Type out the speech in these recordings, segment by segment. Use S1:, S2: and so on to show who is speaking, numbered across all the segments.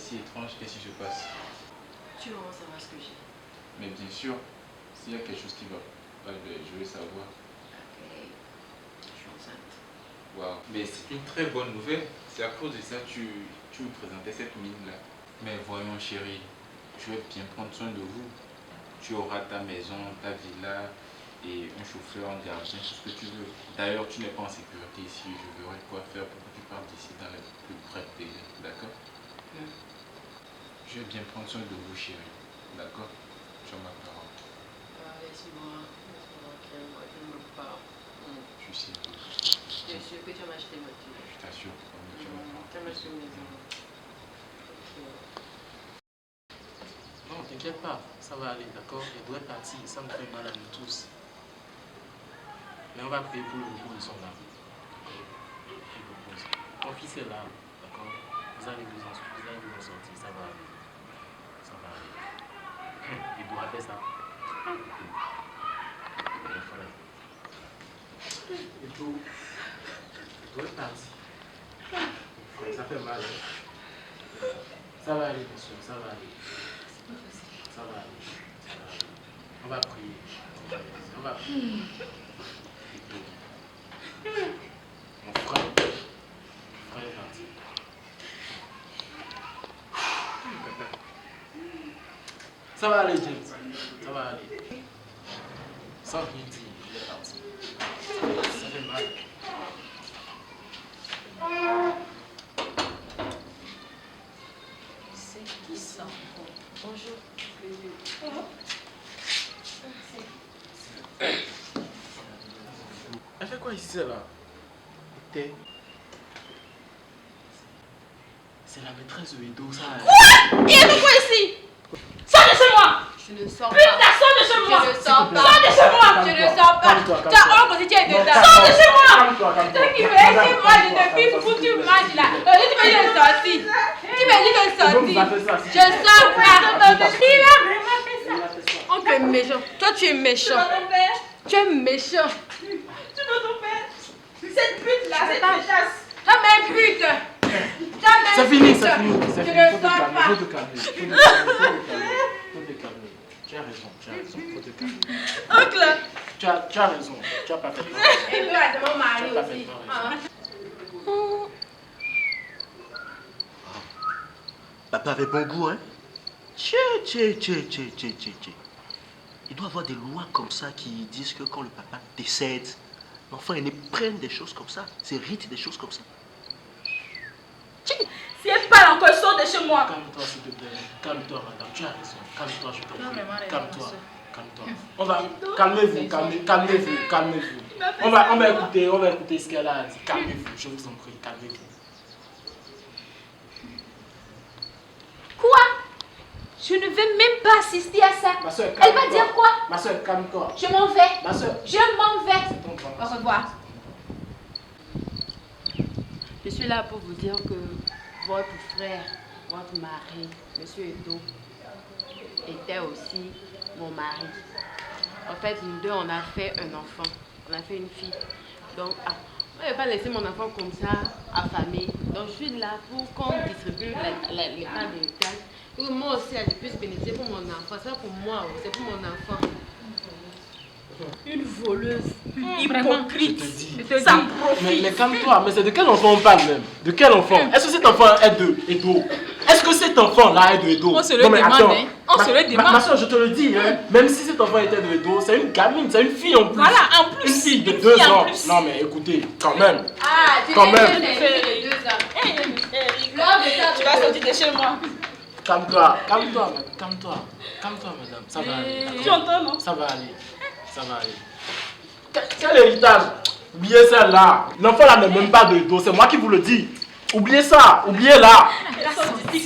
S1: si étrange, qu'est-ce qui se passe?
S2: Tu veux savoir ce que j'ai?
S1: Mais bien sûr, s'il y a quelque chose qui va pas, je veux savoir.
S2: Ok, je suis enceinte.
S1: Waouh, mais c'est une très bonne nouvelle. C'est à cause de ça que tu me présentais cette mine-là. Mais voyons chérie, je vais bien prendre soin de vous. Tu auras ta maison, ta villa et un chauffeur, un gardien, tout ce que tu veux. D'ailleurs, tu n'es pas en sécurité ici. Je verrai quoi faire pour que tu partes d'ici dans les plus brefs délais. D'accord? Je vais bien prendre soin de vous chérie. D'accord? Tu as ma parole.
S2: Laisse-moi, moi je ne veux pas.
S1: Je suis sérieux.
S2: Bien sûr que tu vas m'acheter une voiture.
S1: Je t'assure, promis, tu
S2: Tu vas m'acheter une maison.
S3: Non, t'inquiète pas, ça va aller, d'accord? Elle doit partir, ça me fait mal à nous tous. Mais on va prier pour le repos de son âme. Je propose. Ton fils est là, d'accord? Vous allez vous en sortir, ça va aller. Ça va aller. Il doit faire ça. Et tout. Il doit partir. Ça fait mal. Ça va aller, monsieur, ça va aller. Ça va aller. Ça va aller. On va prier. On va prier. Mon frère est parti. Ça va aller, James. Ça va aller. Sans rien dire, il est parti. Ça fait mal.
S2: C'est qui ça? Bonjour.
S3: Elle fait quoi ici, là? C'est la maîtresse de Edo, ça.
S4: Quoi? Il fait quoi ici? Sors de chez moi!
S2: Je ne sors pas.
S4: Putain, sors de chez moi!
S2: Je ne sors pas.
S4: Sors de chez moi!
S2: Je ne sors pas. Tu as honte que tu es dedans.
S4: Sors de chez moi!
S2: Toi qui veux essayer moi de te pique pour que tu manges là. Tu me dis de sortir. Tu me dis de sortir. Je sors pas.
S4: Il a vraiment fait ça!
S2: Oh, tu es méchant. Toi, tu es méchant.
S4: ton père?
S2: Tu es méchant.
S4: Tu veux ton père? Cette pute là, cette pétasse!
S2: Jamais pute.
S3: C'est fini, c'est fini.
S2: Je ne sors pas.
S3: Faut te calmer. Faut te calmer. Tu as raison, faut te calmer.
S4: Oncle!
S3: Tu as raison, tu as parfaitement raison.
S2: Et toi, c'est mon mari
S3: Tu as
S2: aussi.
S3: parfaitement raison.
S5: Papa avait bon goût, hein? Tché. Il doit y avoir des lois comme ça qui disent que quand le papa décède, l'enfant aîné prenne des choses comme ça. C'est rite des choses comme ça.
S4: Si elle parle encore, sors de chez moi!
S3: Calme-toi, s'il te plaît. Calme-toi, madame. Tu as raison. Calme-toi, je t'en
S2: Non,
S3: prie.
S2: mais moi,
S3: Calme-toi.
S2: raison,
S3: Calme-toi. On va. Calmez-vous. On va écouter ce qu'elle a dit. Calmez-vous, je vous en prie. Calmez-vous.
S4: Quoi? Je ne vais même pas assister à ça.
S3: Ma soeur,
S4: Elle va dire quoi?
S3: Ma soeur, calme-toi.
S4: Je m'en vais.
S3: Ma soeur.
S4: Je m'en vais. Au revoir.
S2: Je suis là pour vous dire que votre frère, votre mari, Monsieur Edo, était aussi mon mari. En fait, nous deux, on a fait un enfant. On a fait une fille. Donc, on ne va pas laisser mon enfant comme ça, affamé. Donc, je suis là pour qu'on distribue les parts d'héritage. Pour que moi aussi, je puisse bénéficier pour mon enfant. C'est pas pour moi, c'est pour mon enfant.
S4: Une voleuse.
S3: Je
S4: Hypocrite.
S3: te dis.
S4: Ça me profite.
S3: Mais calme-toi, mais c'est de quel enfant on parle même? De quel enfant? Est-ce que cet enfant est de Edo? Est-ce que cet enfant-là est de Edo?
S4: On se le demande, hein. On se le demande.
S3: Ma soeur, je te le dis, hein. Même si cet enfant était de Edo, c'est une gamine, c'est une fille en plus.
S4: Voilà, en plus.
S3: Une fille de
S4: Une
S3: 2
S4: fille en
S3: ans.
S4: plus.
S3: Non mais écoutez, quand même.
S2: Ah, tu
S3: Quand
S2: es
S3: même.
S2: de 2 ans. Lors de ça,
S4: Tu vas sortir de chez moi.
S3: Calme-toi, madame. Calme-toi, madame. Ça va aller.
S4: Tu entends, non?
S3: Ça va aller. Quel héritage? Oubliez ça là. L'enfant là n'est même pas de Edo, c'est moi qui vous le dis. Oubliez ça, oubliez-la.
S4: Elle a sorti.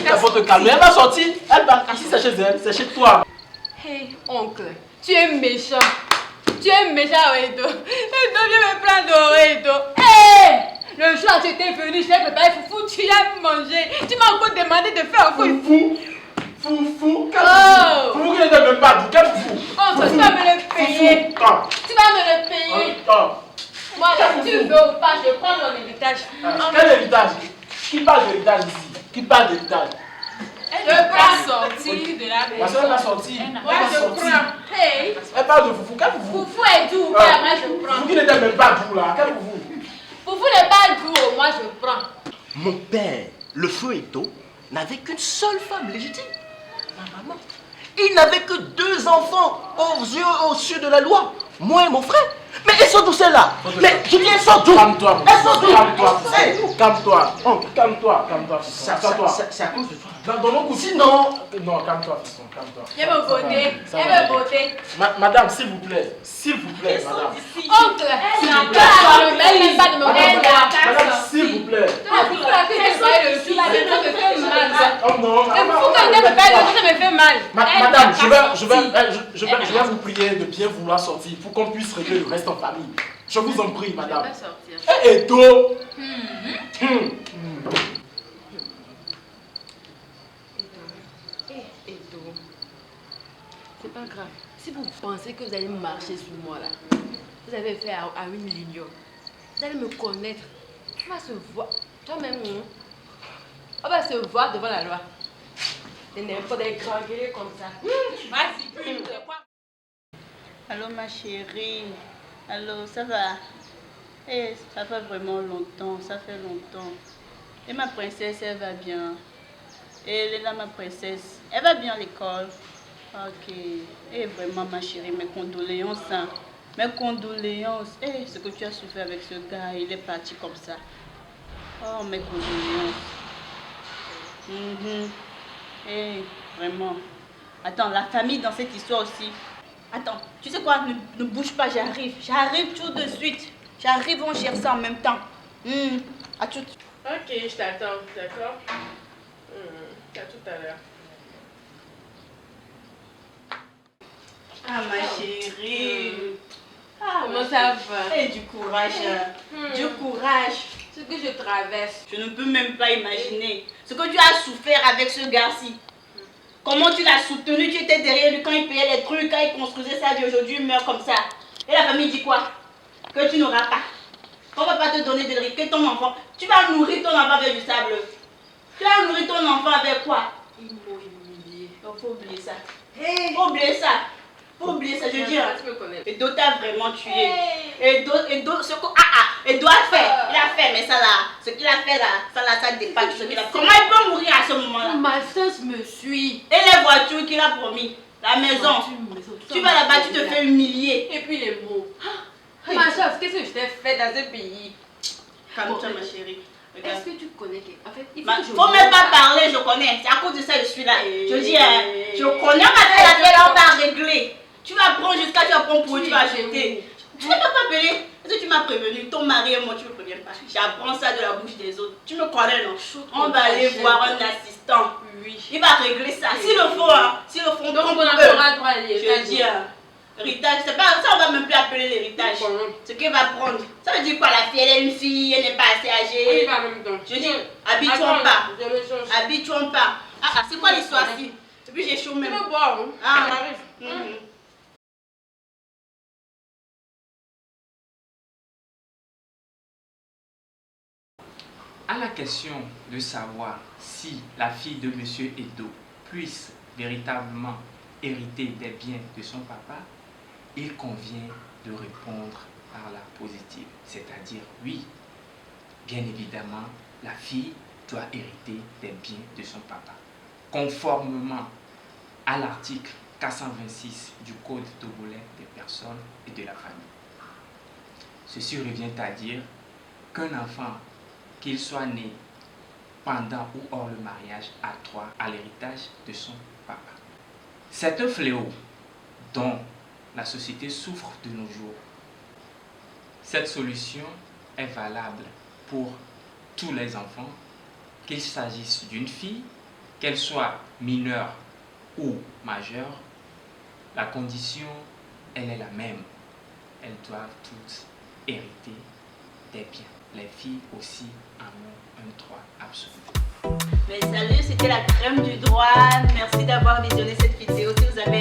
S3: Il faut te calmer. Elle va sortir. Elle va. Ici c'est chez elle, c'est chez toi.
S2: Hey, oncle, tu es méchant. Tu es méchant, Edo. Edo, viens me prendre, Edo. Hey! Le jour où tu étais venu, je t'ai préparé foufou, tu as mangé. Tu m'as encore demandé de faire un foufou.
S3: Fou. Quel
S2: Oh!
S3: fou qui n'était même pas dit. Quel fou?
S2: Oncle, tu vas me le payer. Tu vas me le payer. Moi, si tu veux ou pas, je prends mon héritage.
S3: Quel héritage? Qui parle d'héritage ici? Qui parle de détails?
S4: Elle ne pas sortir de la maison.
S3: Ma soeur va sortir.
S4: Moi, je prends. Hey.
S3: Elle parle de Foufou. Quel Foufou?
S4: Foufou est doux. Moi, je prends.
S3: Foufou qui n'était même pas doux là. Quel Foufou?
S4: Foufou n'est pas doux. Moi, je prends.
S5: Mon père, le feu et d'eau, n'avait qu'une seule femme légitime, ma maman. Il n'avait que 2 enfants aux yeux de la loi, moi et mon frère. Mais elles sont d'où celles-là? Mais je dis, elles sont d'où?
S3: Calme-toi,
S5: elles sont d'où?
S3: calme-toi, calme-toi, calme-toi.
S5: C'est à cause de toi.
S3: Dans mon coup,
S5: sinon...
S3: Non, calme-toi, fiston, calme-toi.
S4: Elle veut voter. Elle veut voter.
S3: Madame, s'il vous plaît, madame.
S4: Oncle, elle n'a pas de me
S3: Madame, s'il vous plaît. Madame, je vais vous prier de bien vouloir sortir pour qu'on puisse régler le reste en famille. Je vous en prie, madame. Et d'eau.
S2: C'est pas grave. Si vous pensez que vous allez marcher sur moi là, vous avez fait à une ligne. Vous allez me connaître. Tu vas se voir. Toi-même, on va se voir devant la loi. Et n'importe des grands guerriers comme ça. Vas-y, pute.
S6: Allô ma chérie. Allô, ça va? Eh, ça fait vraiment longtemps, ça fait longtemps. Et ma princesse, elle va bien. Et elle est là, ma princesse. Elle va bien à l'école. Ok. Et vraiment ma chérie, mes condoléances. Hein. Mes condoléances. Eh, ce que tu as souffert avec ce gars, il est parti comme ça. Oh, mes condoléances. Eh, vraiment. Attends, la famille dans cette histoire aussi. Attends, tu sais quoi? Ne bouge pas, j'arrive. J'arrive tout de suite. J'arrive, on gère ça en même temps. À tout.
S2: Ok, je t'attends, d'accord? À tout à l'heure.
S6: Ah, ma chérie. Ah,
S2: comment ça va?
S6: Et du courage. Du courage.
S2: Ce que je traverse.
S6: Je ne peux même pas imaginer ce que tu as souffert avec ce gars-ci. Comment tu l'as soutenu, tu étais derrière lui quand il payait les trucs, quand il construisait sa vie, aujourd'hui il meurt comme ça. Et la famille dit quoi? Que tu n'auras pas. Qu'on ne va pas te donner de riz, que ton enfant. Tu vas nourrir ton enfant avec du sable. Tu vas nourrir ton enfant avec quoi?
S2: Ils m'ont humilié.
S6: Il faut oublier ça. Faut oublier ça. Faut oublier ça, je dis. Et Edo t'a vraiment tué. Edo, ce que. Edo a fait. Il a fait, mais ça là, ce qu'il a fait là, ça dépasse ce qu'il a fait. Comment il peut mourir à ce moment-là?
S2: Ma sœur me suit.
S6: Et les voitures qu'il a promis, la maison. Tu vas là-bas, tu te fais humilier.
S2: Et puis les mots. Ma soeur, qu'est-ce que je t'ai fait dans ce pays?
S6: Calme-toi, ma chérie.
S2: Est-ce que tu connais en fait, il
S6: faut même pas parler, je connais. C'est à cause de ça que je suis là. Je dis, je connais ma fille, on va régler. Tu vas prendre jusqu'à tu vas prendre pour tu vas acheter. Tu ne peux pas appeler. Est-ce que tu m'as prévenu? Ton mari et moi, tu ne me préviens pas. J'apprends ça de la bouche des autres. Tu me connais, non? On va aller voir un assistant.
S2: Oui.
S6: Il va régler ça. S'il le faut, hein. S'il le faut,
S2: donc on aura droit à
S6: l'héritage. Je dis, héritage, c'est pas ça, on va même plus appeler l'héritage. Ce qu'il va prendre. Ça veut dire quoi? La fille, elle est une fille, elle n'est pas assez âgée. Je dis, habituons pas. Habituons pas. C'est quoi l'histoire ici? Et puis j'ai chaud même.
S2: Tu veux boire, hein?
S6: Ah, on arrive.
S1: À la question de savoir si la fille de M. Edo puisse véritablement hériter des biens de son papa, il convient de répondre par la positive, c'est-à-dire oui, bien évidemment, la fille doit hériter des biens de son papa, conformément à l'article 426 du Code togolais des personnes et de la famille. Ceci revient à dire qu'un enfant, qu'il soit né pendant ou hors le mariage, a droit à l'héritage de son papa. C'est un fléau dont la société souffre de nos jours. Cette solution est valable pour tous les enfants, qu'il s'agisse d'une fille, qu'elle soit mineure ou majeure. La condition, elle est la même. Elles doivent toutes hériter des biens. Les filles aussi en ont un droit absolu.
S6: Mais salut, c'était la crème du droit. Merci d'avoir visionné cette vidéo. Si vous avez